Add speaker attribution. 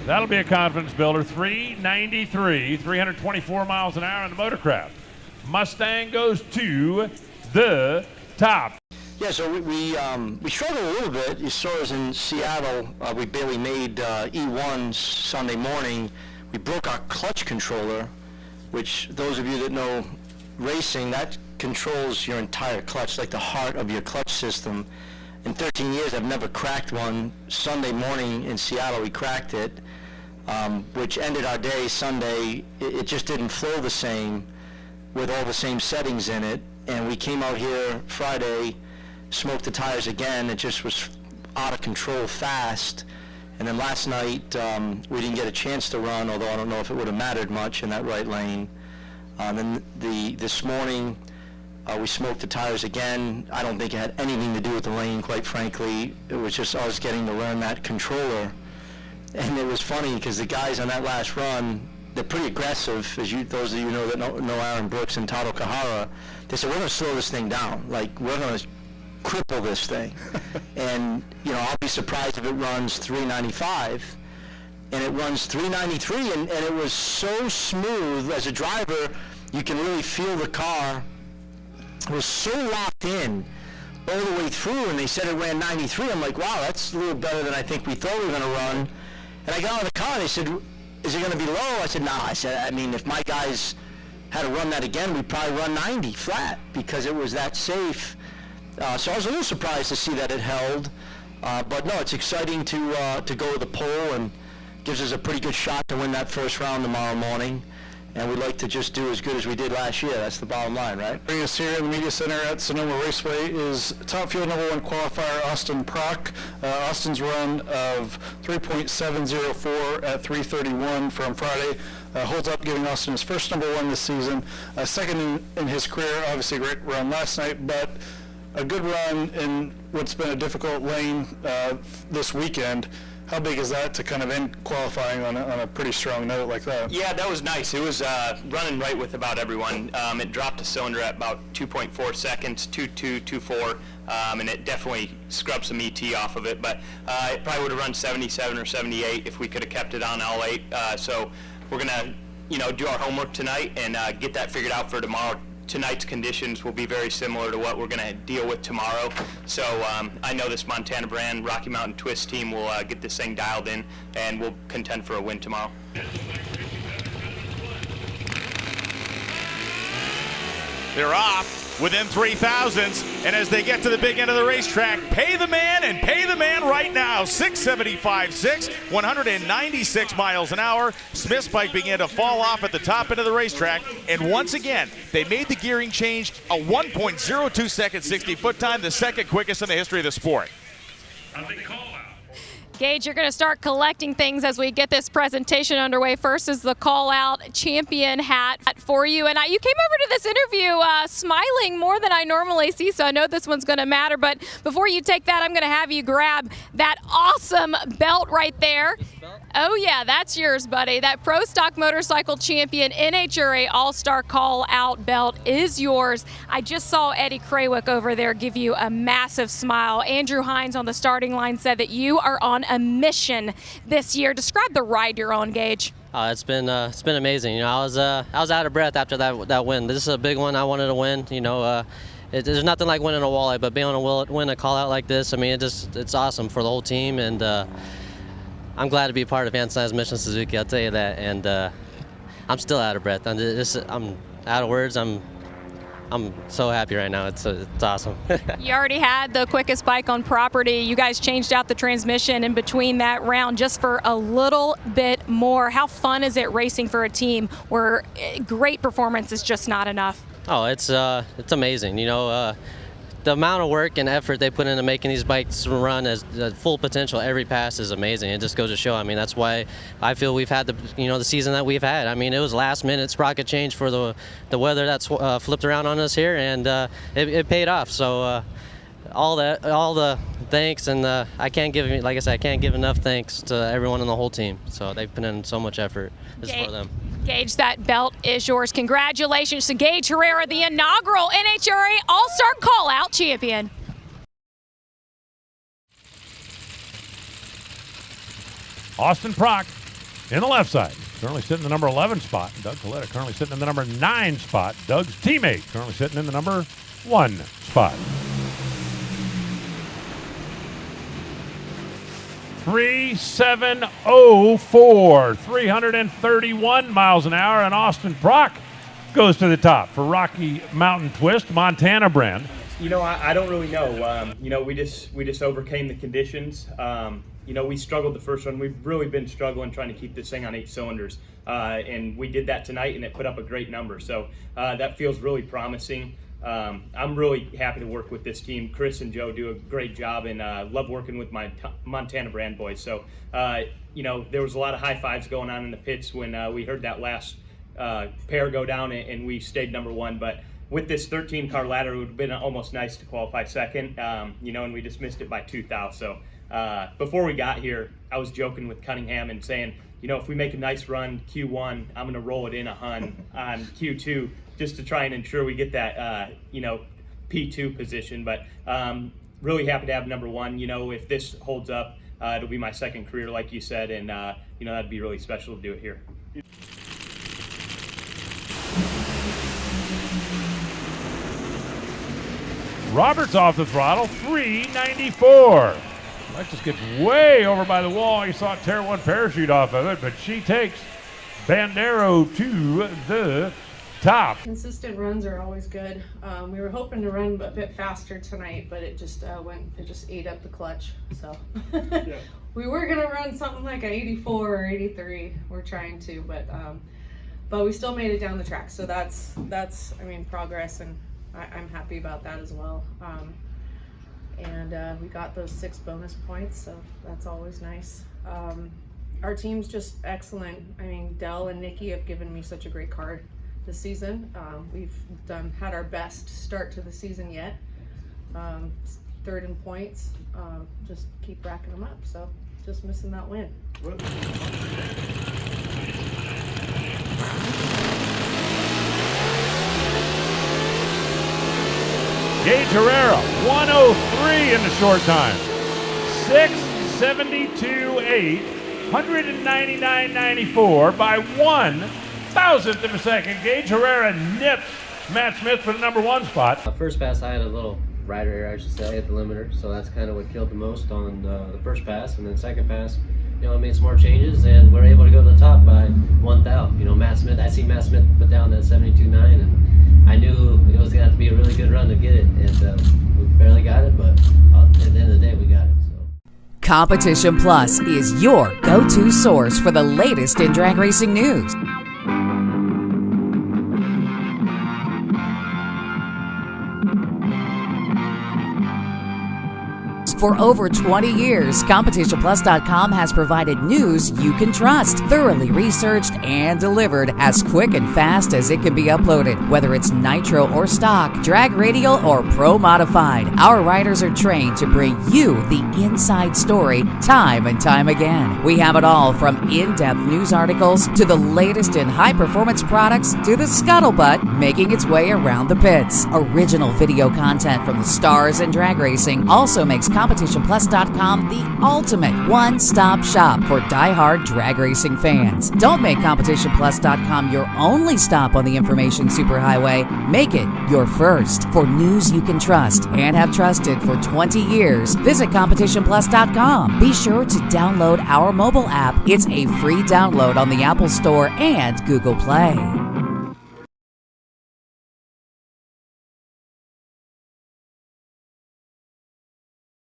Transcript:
Speaker 1: That'll be a confidence builder. 393, 324 miles an hour on the motorcraft. Mustang goes to the top.
Speaker 2: Yeah, so we struggled a little bit. You saw us in Seattle. We barely made E1s Sunday morning. We broke our clutch controller, which those of you that know racing, that controls your entire clutch, like the heart of your clutch system. In 13 years, I've never cracked one. Sunday morning in Seattle, we cracked it, which ended our day Sunday. It just didn't flow the same with all the same settings in it. And we came out here Friday, smoked the tires again. It just was out of control fast. And then last night, we didn't get a chance to run, although I don't know if it would have mattered much in that right lane. Then this morning, we smoked the tires again. I don't think it had anything to do with the lane, quite frankly. It was just us getting to learn that controller. And it was funny because the guys on that last run, they're pretty aggressive, as those of you know that know Aaron Brooks and Tado Kahara. They said, we're going to slow this thing down. Like, we're going to cripple this thing. And, you know, I'll be surprised if it runs 395. And it runs 393, and it was so smooth. As a driver, you can really feel the car. It was so locked in all the way through, and they said it ran 93. I'm like, wow, that's a little better than I think we thought we were going to run. And I got out of the car, and they said, is it going to be low? I said, no. I said, I mean, if my guys had to run that again, we'd probably run 90 flat because it was that safe. So I was a little surprised to see that it held. But no, it's exciting to go to the pole, and gives us a pretty good shot to win that first round tomorrow morning. And we'd like to just do as good as we did last year. That's the bottom line, right?
Speaker 3: Bringing us here in the Media Center at Sonoma Raceway is top field #1 qualifier Austin Prock. Austin's run of 3.704 at 3:31 from Friday holds up, giving Austin his first #1 this season. Second in his career, obviously a great run last night, but a good run in what's been a difficult lane this weekend. How big is that to kind of end qualifying on a pretty strong note like that?
Speaker 4: Yeah, that was nice. It was running right with about everyone. It dropped a cylinder at about 2.4 seconds, 2.2, 2.4, and it definitely scrubbed some ET off of it. But it probably would have run 77 or 78 if we could have kept it on all 8. So we're gonna, do our homework tonight and get that figured out for tomorrow. Tonight's conditions will be very similar to what we're going to deal with tomorrow. So I know this Montana brand Rocky Mountain Twist team will get this thing dialed in, and we'll contend for a win tomorrow.
Speaker 5: They're off within 3,000s, and as they get to the big end of the racetrack, pay the man and pay the man right now. 675.6, 196 miles an hour. Smith's bike began to fall off at the top end of the racetrack, and once again, they made the gearing change, a 1.02 second 60-foot time, the second quickest in the history of the sport.
Speaker 6: Gage, you're going to start collecting things as we get this presentation underway. First is the call-out champion hat for you. And you came over to this interview smiling more than I normally see, so I know this one's going to matter. But before you take that, I'm going to have you grab that awesome belt right there. Oh, yeah, that's yours, buddy. That Pro Stock Motorcycle Champion NHRA All-Star Call-Out belt is yours. I just saw Eddie Krawick over there give you a massive smile. Andrew Hines on the starting line said that you are on a mission this year. Describe the ride you're on, Gage.
Speaker 7: It's been amazing. I was out of breath after that win. This is a big one. I wanted to win. There's nothing like winning a walleye, but being able to win a call-out like this, I mean, it's awesome for the whole team, and I'm glad to be part of Anson's Mission Suzuki, I'll tell you that, and I'm still out of breath. I'm out of words. I'm so happy right now. It's awesome.
Speaker 6: You already had the quickest bike on property. You guys changed out the transmission in between that round just for a little bit more. How fun is it racing for a team where great performance is just not enough?
Speaker 7: Oh, it's amazing. The amount of work and effort they put into making these bikes run as full potential every pass is amazing. It just goes to show. I mean, that's why I feel we've had the season that we've had. I mean, it was last minute sprocket change for the weather that's flipped around on us here, and it paid off. So all the thanks, and I can't give, like I said, I can't give enough thanks to everyone on the whole team. So they've put in so much effort. This is for them.
Speaker 6: Gage, that belt is yours. Congratulations to Gage Herrera, the inaugural NHRA All-Star Call-Out Champion.
Speaker 1: Austin Prock In the left side, currently sitting in the number 11 spot. Doug Coletta currently sitting in the number 9 spot. Doug's teammate currently sitting in the number 1 spot. 3704, 331 miles an hour, and Austin Prock goes to the top for Rocky Mountain Twist, Montana brand.
Speaker 4: You know, I don't really know. You know, we just overcame the conditions. You know, we struggled the first run. We've really been struggling trying to keep this thing on 8 cylinders. And we did that tonight, and it put up a great number. So that feels really promising. I'm really happy to work with this team. Chris and Joe do a great job, and love working with my Montana brand boys. So, you know, there was a lot of high fives going on in the pits when we heard that last pair go down, and we stayed number 1. But with this 13-car ladder, it would have been almost nice to qualify second, you know, and we just missed it by 2 thou. So before we got here, I was joking with Cunningham and saying, you know, if we make a nice run Q1, I'm going to roll it in a Hun on Q2 just to try and ensure we get that, you know, P2 position. But really happy to have number 1. You know, if this holds up, it'll be my second career, like you said, and, you know, that'd be really special to do it here.
Speaker 1: Roberts off the throttle, 394. Alexis gets way over by the wall. You saw it tear one parachute off of it, but she takes Bandero to the top.
Speaker 8: Consistent runs are always good. We were hoping to run a bit faster tonight, but it just ate up the clutch. So yeah. We were gonna run something like an 84 or 83. We're trying to, but we still made it down the track. So that's I mean, progress, and I'm happy about that as well. And we got those 6 bonus points, so that's always nice. Our team's just excellent. I mean, Dell and Nikki have given me such a great car this season. We've had our best start to the season yet. 3rd in points. Just keep racking them up. So just missing that win.
Speaker 1: Gage Herrera, 103 in the short time. 672.8, 199.94 by 1/1000th of a second. Gage Herrera nips Matt Smith for the number 1 spot.
Speaker 7: First pass, I had a little rider error, I should say, at the limiter, so that's kind of what killed the most on the first pass. And then second pass, you know, I made some more changes, and we're able to go to the top by 1 thou. You know, Matt Smith, I see Matt Smith put down that 72.9, and I knew it was going to have to be a really good run to get it, and we barely got it, but at the end of the day, we got it. So.
Speaker 9: Competition Plus is your go-to source for the latest in drag racing news. For over 20 years, CompetitionPlus.com has provided news you can trust, thoroughly researched and delivered as quick and fast as it can be uploaded. Whether it's nitro or stock, drag radial or pro modified, our writers are trained to bring you the inside story time and time again. We have it all from in-depth news articles to the latest in high-performance products to the scuttlebutt making its way around the pits. Original video content from the stars in drag racing also makes CompetitionPlus.com the ultimate one-stop shop for die-hard drag racing fans. Don't make CompetitionPlus.com your only stop on the information superhighway. Make it your first. For news you can trust and have trusted for 20 years, visit CompetitionPlus.com. Be sure to download our mobile app. It's a free download on the Apple Store and Google Play.